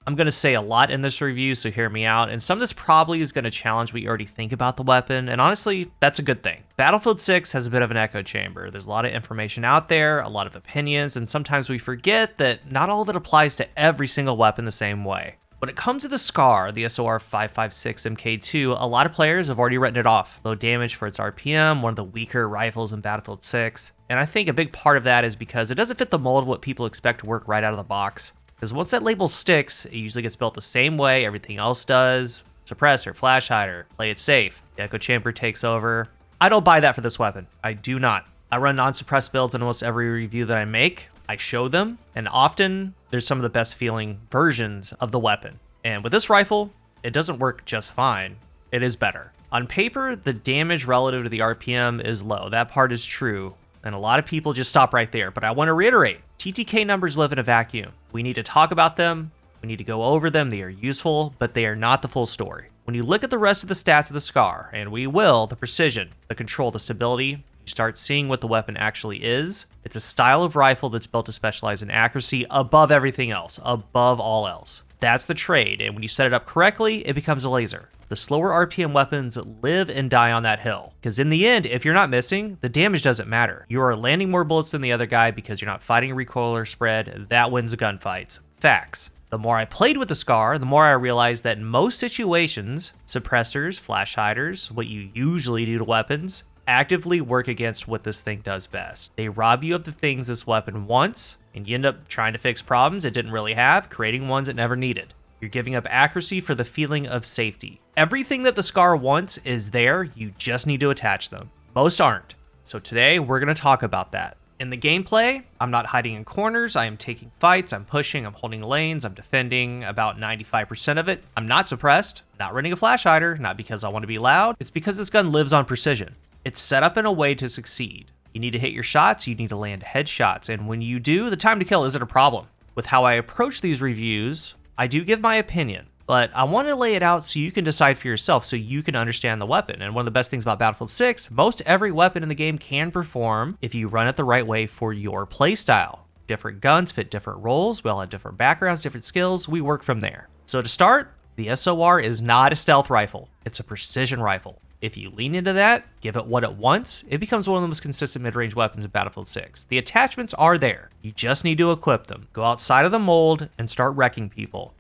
I'm going to say a lot in this review, so hear me out, and some of this probably is going to challenge what you already think about the weapon, and honestly, that's a good thing. Battlefield 6 has a bit of an echo chamber. There's a lot of information out there, a lot of opinions, and sometimes we forget that not all of it applies to every single weapon the same way. When it comes to the SCAR, the S0R-556 MK2, a lot of players have already written it off. Low damage for its RPM, one of the weaker rifles in Battlefield 6, and I think a big part of that is because it doesn't fit the mold of what people expect to work right out of the box. Because once that label sticks, it usually gets built the same way everything else does. Suppressor, flash hider, play it safe. The echo chamber takes over. I don't buy that for this weapon. I do not. I run non-suppressed builds in almost every review that I make. I show them, and often there's some of the best feeling versions of the weapon. And with this rifle, it doesn't work just fine. It is better. On paper, the damage relative to the RPM is low. That part is true. And a lot of people just stop right there. But I want to reiterate, TTK numbers live in a vacuum. We need to talk about them. We need to go over them. They are useful, but they are not the full story. When you look at the rest of the stats of the SCAR, and we will, the precision, the control, the stability, you start seeing what the weapon actually is. It's a style of rifle that's built to specialize in accuracy above everything else, above all else. That's the trade, and when you set it up correctly, it becomes a laser. The slower RPM weapons live and die on that hill, because in the end, if you're not missing, the damage doesn't matter. You are landing more bullets than the other guy because you're not fighting a recoiler spread. That wins the gunfights. Facts. The more I played with the SCAR, the more I realized that in most situations, suppressors, flash hiders, what you usually do to weapons, actively work against what this thing does best. They rob you of the things this weapon wants, and you end up trying to fix problems it didn't really have, creating ones it never needed. You're giving up accuracy for the feeling of safety. Everything that the SCAR wants is there, you just need to attach them. Most aren't. So today, we're going to talk about that. In the gameplay, I'm not hiding in corners, I am taking fights, I'm pushing, I'm holding lanes, I'm defending about 95% of it. I'm not suppressed, not running a flash hider, not because I want to be loud, it's because this gun lives on precision. It's set up in a way to succeed. You need to hit your shots, you need to land headshots, and when you do, the time to kill isn't a problem. With how I approach these reviews, I do give my opinion, but I want to lay it out so you can decide for yourself, so you can understand the weapon. And one of the best things about Battlefield 6, most every weapon in the game can perform if you run it the right way for your playstyle. Different guns fit different roles, we all have different backgrounds, different skills, we work from there. So to start, the S0R is not a stealth rifle, it's a precision rifle. If you lean into that, give it what it wants, it becomes one of the most consistent mid-range weapons in Battlefield 6. The attachments are there. You just need to equip them. Go outside of the mold and start wrecking people.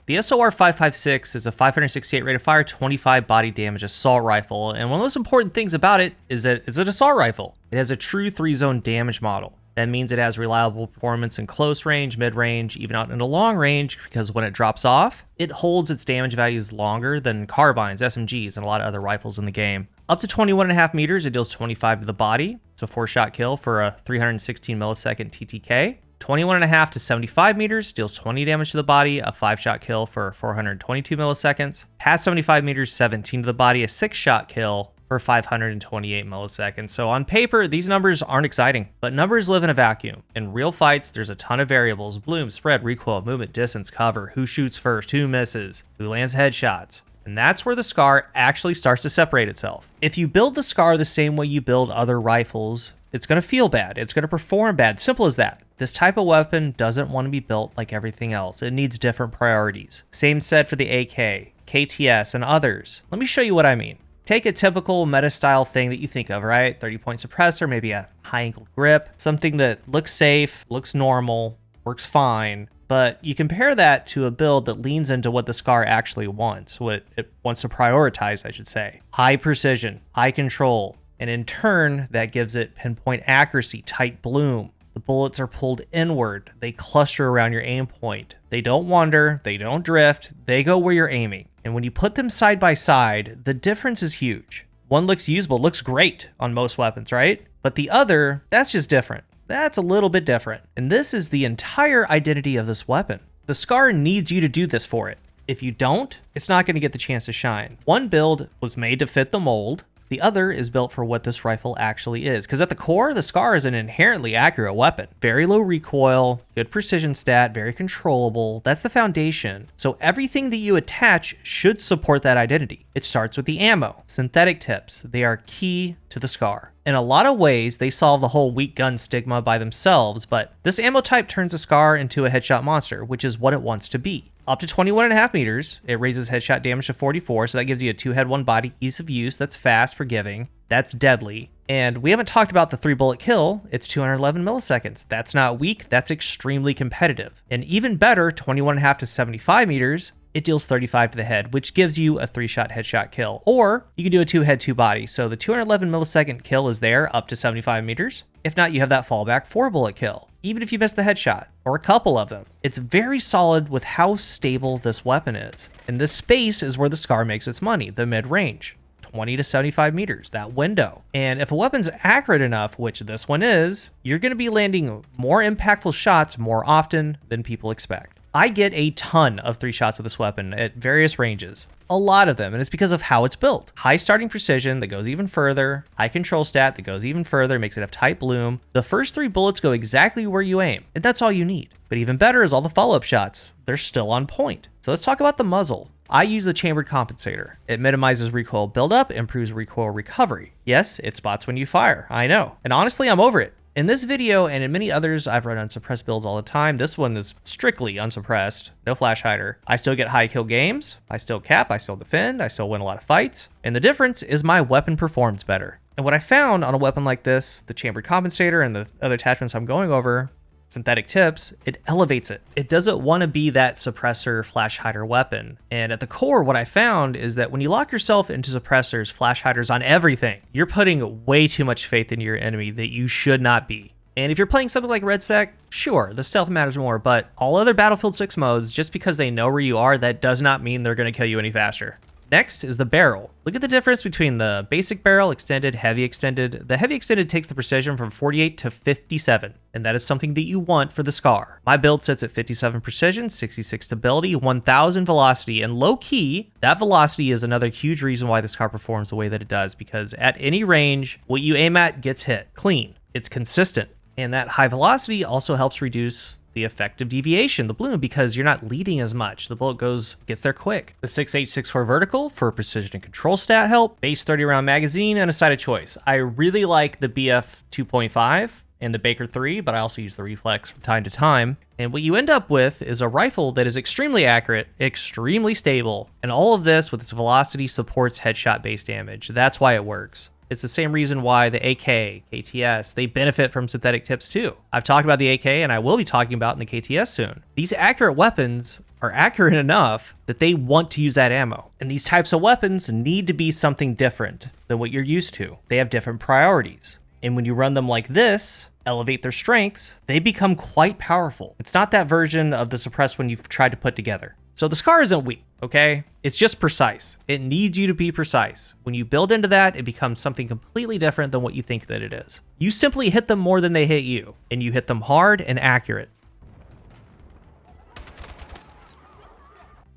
The S0R-556 is a 568 rate of fire, 25 body damage assault rifle, and one of the most important things about it is that it's an assault rifle. It has a true 3-zone damage model. That means it has reliable performance in close range, mid-range, even out into long range, because when it drops off, it holds its damage values longer than carbines, SMGs, and a lot of other rifles in the game. Up to 21.5 meters, it deals 25 to the body. It's a 4-shot kill for a 316 millisecond TTK. 21.5 to 75 meters, deals 20 damage to the body, a 5-shot kill for 422 milliseconds. Past 75 meters, 17 to the body, a 6-shot kill for 528 milliseconds. So on paper, these numbers aren't exciting, but numbers live in a vacuum. In real fights, there's a ton of variables: bloom, spread, recoil, movement, distance, cover, who shoots first, who misses, who lands headshots. And that's where the SCAR actually starts to separate itself. If you build the SCAR the same way you build other rifles, it's going to feel bad. It's going to perform bad. Simple as that. This type of weapon doesn't want to be built like everything else. It needs different priorities. Same said for the AK, KTS, and others. Let me show you what I mean. Take a typical meta-style thing that you think of, right? 30-point suppressor, maybe a high-angled grip, something that looks safe, looks normal, works fine, but you compare that to a build that leans into what the SCAR actually wants, what it wants to prioritize, I should say. High precision, high control, and in turn, that gives it pinpoint accuracy, tight bloom. The bullets are pulled inward, they cluster around your aim point. They don't wander, they don't drift, they go where you're aiming. And when you put them side by side, the difference is huge. One looks usable, looks great on most weapons, right? But the other, that's just different. That's a little bit different. And this is the entire identity of this weapon. The SCAR needs you to do this for it. If you don't, it's not going to get the chance to shine. One build was made to fit the mold. The other is built for what this rifle actually is. Because at the core, the SCAR is an inherently accurate weapon. Very low recoil, good precision stat, very controllable. That's the foundation. So everything that you attach should support that identity. It starts with the ammo. Synthetic tips, they are key to the SCAR. In a lot of ways, they solve the whole weak gun stigma by themselves, but this ammo type turns a SCAR into a headshot monster, which is what it wants to be. Up to 21.5 meters, it raises headshot damage to 44, so that gives you a 2-head, 1-body, ease of use, that's fast, forgiving, that's deadly. And we haven't talked about the 3-bullet kill, it's 211 milliseconds. That's not weak, that's extremely competitive. And even better, 21.5 to 75 meters, it deals 35 to the head, which gives you a 3-shot headshot kill. Or you can do a 2-head, 2-body. So the 211 millisecond kill is there up to 75 meters. If not, you have that fallback 4-bullet kill, even if you miss the headshot, or a couple of them. It's very solid with how stable this weapon is. And this space is where the SCAR makes its money, the mid-range. 20 to 75 meters, that window. And if a weapon's accurate enough, which this one is, you're going to be landing more impactful shots more often than people expect. I get a ton of 3 shots of this weapon at various ranges. A lot of them, and it's because of how it's built. High starting precision that goes even further, high control stat that goes even further, makes it have tight bloom. The first 3 bullets go exactly where you aim, and that's all you need. But even better is all the follow-up shots. They're still on point. So let's talk about the muzzle. I use the chambered compensator. It minimizes recoil buildup, improves recoil recovery. Yes, it spots when you fire, I know. And honestly, I'm over it. In this video and in many others, I've run unsuppressed builds all the time. This one is strictly unsuppressed, no flash hider. I still get high kill games, I still cap, I still defend, I still win a lot of fights. And the difference is my weapon performs better. And what I found on a weapon like this, the chambered compensator and the other attachments I'm going over, synthetic tips, it elevates it. It doesn't want to be that suppressor flash hider weapon. And at the core, what I found is that when you lock yourself into suppressors, flash hiders on everything, you're putting way too much faith in your enemy that you should not be. And if you're playing something like Red Sec, sure, the stealth matters more, but all other Battlefield 6 modes, just because they know where you are, that does not mean they're going to kill you any faster. Next is the barrel. Look at the difference between the basic barrel, extended, heavy extended. The heavy extended takes the precision from 48 to 57, and that is something that you want for the SCAR. My build sits at 57 precision, 66 stability, 1000 velocity, and low key, that velocity is another huge reason why the SCAR performs the way that it does, because at any range, what you aim at gets hit, clean. It's consistent, and that high velocity also helps reduce the effective deviation, the bloom, because you're not leading as much. The bullet gets there quick. The 6.864 vertical for precision and control stat help, base 30 round magazine, and a sighted choice. I really like the BF 2.5 and the Baker 3, but I also use the reflex from time to time. And what you end up with is a rifle that is extremely accurate, extremely stable, and all of this with its velocity supports headshot base damage. That's why it works. It's the same reason why the AK, KTS, they benefit from synthetic tips too. I've talked about the AK and I will be talking about in the KTS soon. These accurate weapons are accurate enough that they want to use that ammo. And these types of weapons need to be something different than what you're used to. They have different priorities. And when you run them like this, elevate their strengths, they become quite powerful. It's not that version of the suppressed one you've tried to put together. So the SCAR isn't weak, okay? It's just precise. It needs you to be precise. When you build into that, it becomes something completely different than what you think that it is. You simply hit them more than they hit you, and you hit them hard and accurate.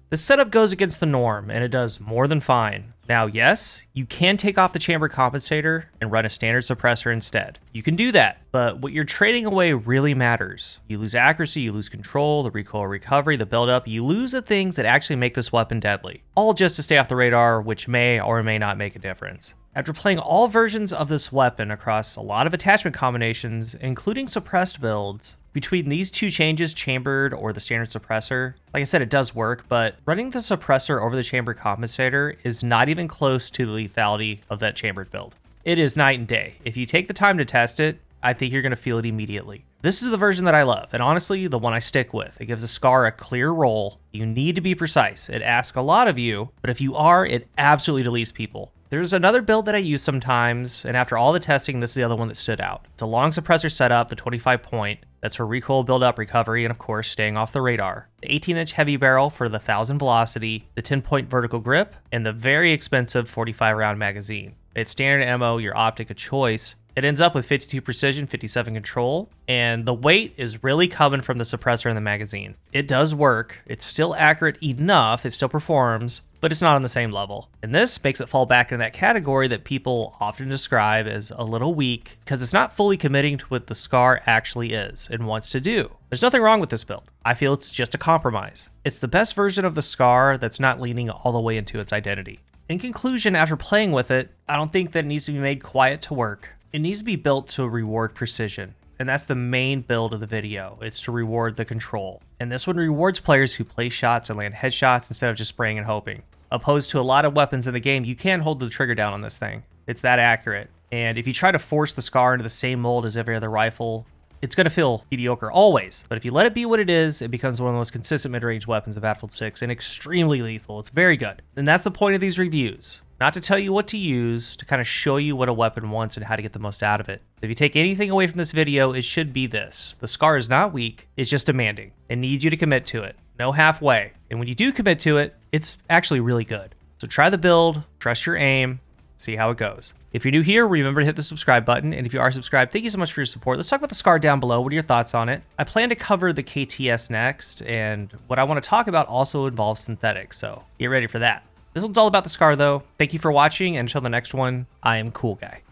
The setup goes against the norm, and it does more than fine. Now, yes, you can take off the chamber compensator and run a standard suppressor instead. You can do that, but what you're trading away really matters. You lose accuracy, you lose control, the recoil recovery, the buildup, you lose the things that actually make this weapon deadly. All just to stay off the radar, which may or may not make a difference. After playing all versions of this weapon across a lot of attachment combinations, including suppressed builds, between these two changes, chambered or the standard suppressor, like I said, it does work, but running the suppressor over the chamber compensator is not even close to the lethality of that chambered build. It is night and day. If you take the time to test it, I think you're going to feel it immediately. This is the version that I love, and honestly, the one I stick with. It gives a SCAR a clear role. You need to be precise. It asks a lot of you, but if you are, it absolutely deletes people. There's another build that I use sometimes, and after all the testing, this is the other one that stood out. It's a long suppressor setup, the 25 point. That's for recoil, build-up, recovery, and of course, staying off the radar. The 18-inch heavy barrel for the 1000 velocity, the 10-point vertical grip, and the very expensive 45-round magazine. It's standard ammo, your optic of choice. It ends up with 52 precision, 57 control, and the weight is really coming from the suppressor and the magazine. It does work. It's still accurate enough. It still performs, but it's not on the same level. And this makes it fall back into that category that people often describe as a little weak because it's not fully committing to what the SCAR actually is and wants to do. There's nothing wrong with this build. I feel it's just a compromise. It's the best version of the SCAR that's not leaning all the way into its identity. In conclusion, after playing with it, I don't think that it needs to be made quiet to work. It needs to be built to reward precision, and that's the main build of the video. It's to reward the control. And this one rewards players who place shots and land headshots instead of just spraying and hoping. Opposed to a lot of weapons in the game, you can't hold the trigger down on this thing. It's that accurate. And if you try to force the SCAR into the same mold as every other rifle, it's going to feel mediocre always. But if you let it be what it is, it becomes one of the most consistent mid-range weapons of Battlefield 6 and extremely lethal. It's very good. And that's the point of these reviews. Not to tell you what to use, to kind of show you what a weapon wants and how to get the most out of it. If you take anything away from this video, it should be this. The SCAR is not weak, it's just demanding. It needs you to commit to it. No halfway. And when you do commit to it, it's actually really good. So try the build, trust your aim, see how it goes. If you're new here, remember to hit the subscribe button. And if you are subscribed, thank you so much for your support. Let's talk about the SCAR down below. What are your thoughts on it? I plan to cover the KTS next, and what I want to talk about also involves synthetics, so get ready for that. This one's all about the SCAR though. Thank you for watching, and until the next one, I am CoolGuy.